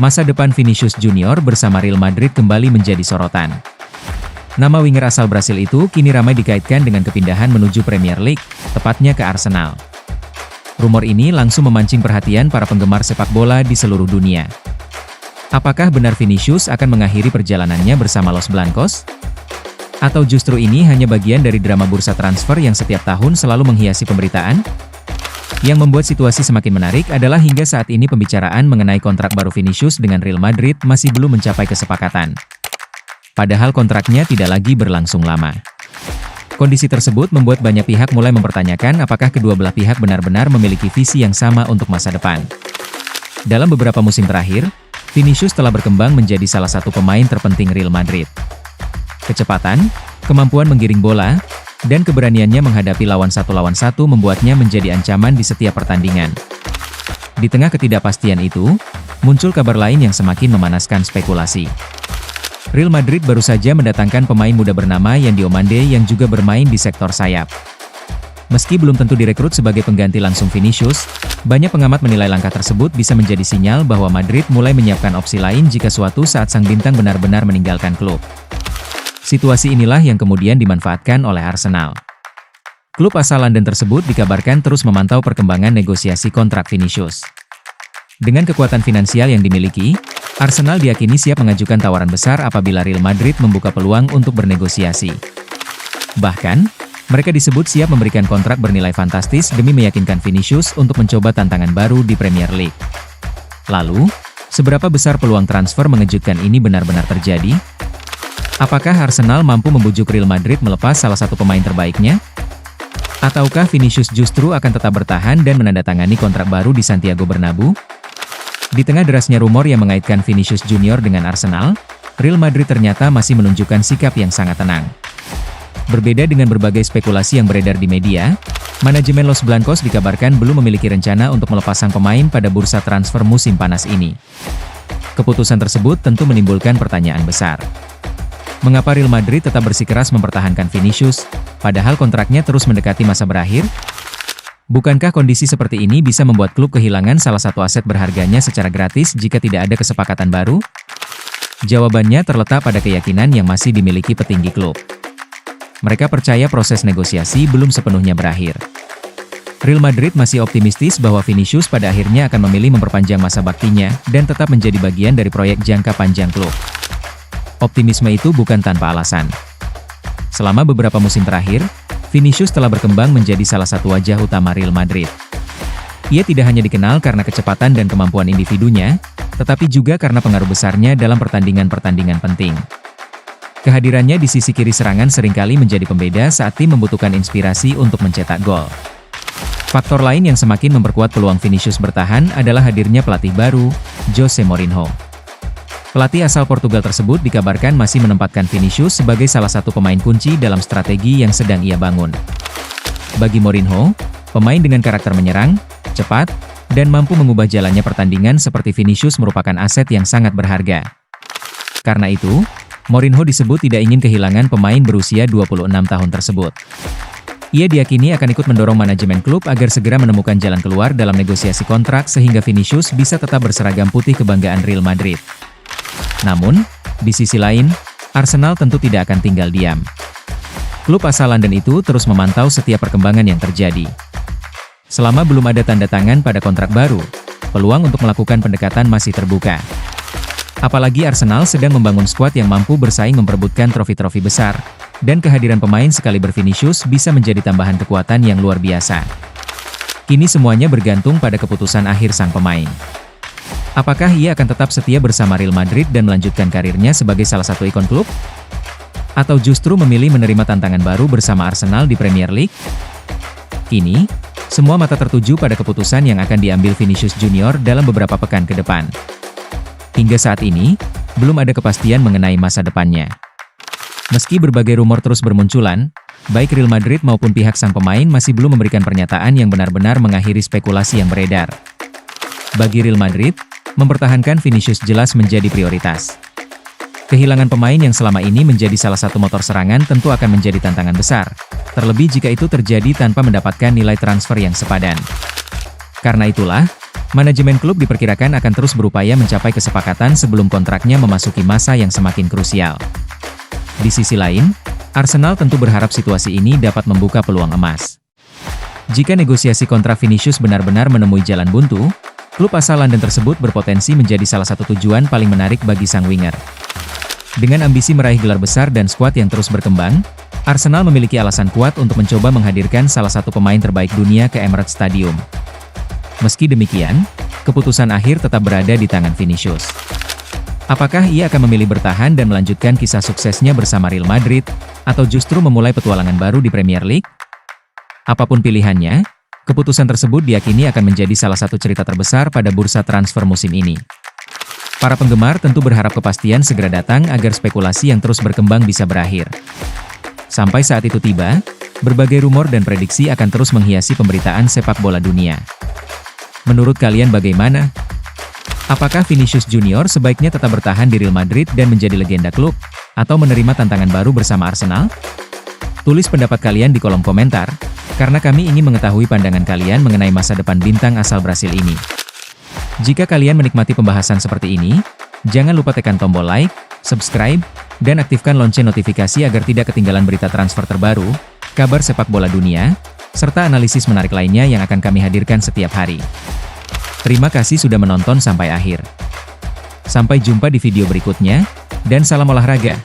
Masa depan Vinicius Junior bersama Real Madrid kembali menjadi sorotan. Nama winger asal Brasil itu kini ramai dikaitkan dengan kepindahan menuju Premier League, tepatnya ke Arsenal. Rumor ini langsung memancing perhatian para penggemar sepak bola di seluruh dunia. Apakah benar Vinicius akan mengakhiri perjalanannya bersama Los Blancos? Atau justru ini hanya bagian dari drama bursa transfer yang setiap tahun selalu menghiasi pemberitaan? Yang membuat situasi semakin menarik adalah hingga saat ini pembicaraan mengenai kontrak baru Vinicius dengan Real Madrid masih belum mencapai kesepakatan. Padahal kontraknya tidak lagi berlangsung lama. Kondisi tersebut membuat banyak pihak mulai mempertanyakan apakah kedua belah pihak benar-benar memiliki visi yang sama untuk masa depan. Dalam beberapa musim terakhir, Vinicius telah berkembang menjadi salah satu pemain terpenting Real Madrid. Kecepatan, kemampuan menggiring bola, dan keberaniannya menghadapi lawan satu membuatnya menjadi ancaman di setiap pertandingan. Di tengah ketidakpastian itu, muncul kabar lain yang semakin memanaskan spekulasi. Real Madrid baru saja mendatangkan pemain muda bernama Yan Diomande yang juga bermain di sektor sayap. Meski belum tentu direkrut sebagai pengganti langsung Vinicius, banyak pengamat menilai langkah tersebut bisa menjadi sinyal bahwa Madrid mulai menyiapkan opsi lain jika suatu saat sang bintang benar-benar meninggalkan klub. Situasi inilah yang kemudian dimanfaatkan oleh Arsenal. Klub asal London tersebut dikabarkan terus memantau perkembangan negosiasi kontrak Vinicius. Dengan kekuatan finansial yang dimiliki, Arsenal diyakini siap mengajukan tawaran besar apabila Real Madrid membuka peluang untuk bernegosiasi. Bahkan, mereka disebut siap memberikan kontrak bernilai fantastis demi meyakinkan Vinicius untuk mencoba tantangan baru di Premier League. Lalu, seberapa besar peluang transfer mengejutkan ini benar-benar terjadi? Apakah Arsenal mampu membujuk Real Madrid melepas salah satu pemain terbaiknya? Ataukah Vinicius justru akan tetap bertahan dan menandatangani kontrak baru di Santiago Bernabeu? Di tengah derasnya rumor yang mengaitkan Vinicius Junior dengan Arsenal, Real Madrid ternyata masih menunjukkan sikap yang sangat tenang. Berbeda dengan berbagai spekulasi yang beredar di media, manajemen Los Blancos dikabarkan belum memiliki rencana untuk melepas sang pemain pada bursa transfer musim panas ini. Keputusan tersebut tentu menimbulkan pertanyaan besar. Mengapa Real Madrid tetap bersikeras mempertahankan Vinicius, padahal kontraknya terus mendekati masa berakhir? Bukankah kondisi seperti ini bisa membuat klub kehilangan salah satu aset berharganya secara gratis jika tidak ada kesepakatan baru? Jawabannya terletak pada keyakinan yang masih dimiliki petinggi klub. Mereka percaya proses negosiasi belum sepenuhnya berakhir. Real Madrid masih optimistis bahwa Vinicius pada akhirnya akan memilih memperpanjang masa baktinya dan tetap menjadi bagian dari proyek jangka panjang klub. Optimisme itu bukan tanpa alasan. Selama beberapa musim terakhir, Vinicius telah berkembang menjadi salah satu wajah utama Real Madrid. Ia tidak hanya dikenal karena kecepatan dan kemampuan individunya, tetapi juga karena pengaruh besarnya dalam pertandingan-pertandingan penting. Kehadirannya di sisi kiri serangan seringkali menjadi pembeda saat tim membutuhkan inspirasi untuk mencetak gol. Faktor lain yang semakin memperkuat peluang Vinicius bertahan adalah hadirnya pelatih baru, Jose Mourinho. Pelatih asal Portugal tersebut dikabarkan masih menempatkan Vinicius sebagai salah satu pemain kunci dalam strategi yang sedang ia bangun. Bagi Mourinho, pemain dengan karakter menyerang, cepat, dan mampu mengubah jalannya pertandingan seperti Vinicius merupakan aset yang sangat berharga. Karena itu, Mourinho disebut tidak ingin kehilangan pemain berusia 26 tahun tersebut. Ia diyakini akan ikut mendorong manajemen klub agar segera menemukan jalan keluar dalam negosiasi kontrak sehingga Vinicius bisa tetap berseragam putih kebanggaan Real Madrid. Namun, di sisi lain, Arsenal tentu tidak akan tinggal diam. Klub asal London itu terus memantau setiap perkembangan yang terjadi. Selama belum ada tanda tangan pada kontrak baru, peluang untuk melakukan pendekatan masih terbuka. Apalagi Arsenal sedang membangun skuad yang mampu bersaing memperebutkan trofi-trofi besar, dan kehadiran pemain sekaliber Vinicius bisa menjadi tambahan kekuatan yang luar biasa. Kini semuanya bergantung pada keputusan akhir sang pemain. Apakah ia akan tetap setia bersama Real Madrid dan melanjutkan karirnya sebagai salah satu ikon klub? Atau justru memilih menerima tantangan baru bersama Arsenal di Premier League? Kini, semua mata tertuju pada keputusan yang akan diambil Vinicius Junior dalam beberapa pekan ke depan. Hingga saat ini, belum ada kepastian mengenai masa depannya. Meski berbagai rumor terus bermunculan, baik Real Madrid maupun pihak sang pemain masih belum memberikan pernyataan yang benar-benar mengakhiri spekulasi yang beredar. Bagi Real Madrid, mempertahankan Vinicius jelas menjadi prioritas. Kehilangan pemain yang selama ini menjadi salah satu motor serangan tentu akan menjadi tantangan besar, terlebih jika itu terjadi tanpa mendapatkan nilai transfer yang sepadan. Karena itulah, Manajemen klub diperkirakan akan terus berupaya mencapai kesepakatan sebelum kontraknya memasuki masa yang semakin krusial. Di sisi lain, Arsenal tentu berharap situasi ini dapat membuka peluang emas. Jika negosiasi kontrak Vinicius benar-benar menemui jalan buntu, klub asal London tersebut berpotensi menjadi salah satu tujuan paling menarik bagi sang winger. Dengan ambisi meraih gelar besar dan skuad yang terus berkembang, Arsenal memiliki alasan kuat untuk mencoba menghadirkan salah satu pemain terbaik dunia ke Emirates Stadium. Meski demikian, keputusan akhir tetap berada di tangan Vinicius. Apakah ia akan memilih bertahan dan melanjutkan kisah suksesnya bersama Real Madrid, atau justru memulai petualangan baru di Premier League? Apapun pilihannya, keputusan tersebut diyakini akan menjadi salah satu cerita terbesar pada bursa transfer musim ini. Para penggemar tentu berharap kepastian segera datang agar spekulasi yang terus berkembang bisa berakhir. Sampai saat itu tiba, berbagai rumor dan prediksi akan terus menghiasi pemberitaan sepak bola dunia. Menurut kalian bagaimana? Apakah Vinicius Junior sebaiknya tetap bertahan di Real Madrid dan menjadi legenda klub, atau menerima tantangan baru bersama Arsenal? Tulis pendapat kalian di kolom komentar, karena kami ingin mengetahui pandangan kalian mengenai masa depan bintang asal Brasil ini. Jika kalian menikmati pembahasan seperti ini, jangan lupa tekan tombol like, subscribe, dan aktifkan lonceng notifikasi agar tidak ketinggalan berita transfer terbaru, kabar sepak bola dunia, serta analisis menarik lainnya yang akan kami hadirkan setiap hari. Terima kasih sudah menonton sampai akhir. Sampai jumpa di video berikutnya, dan salam olahraga.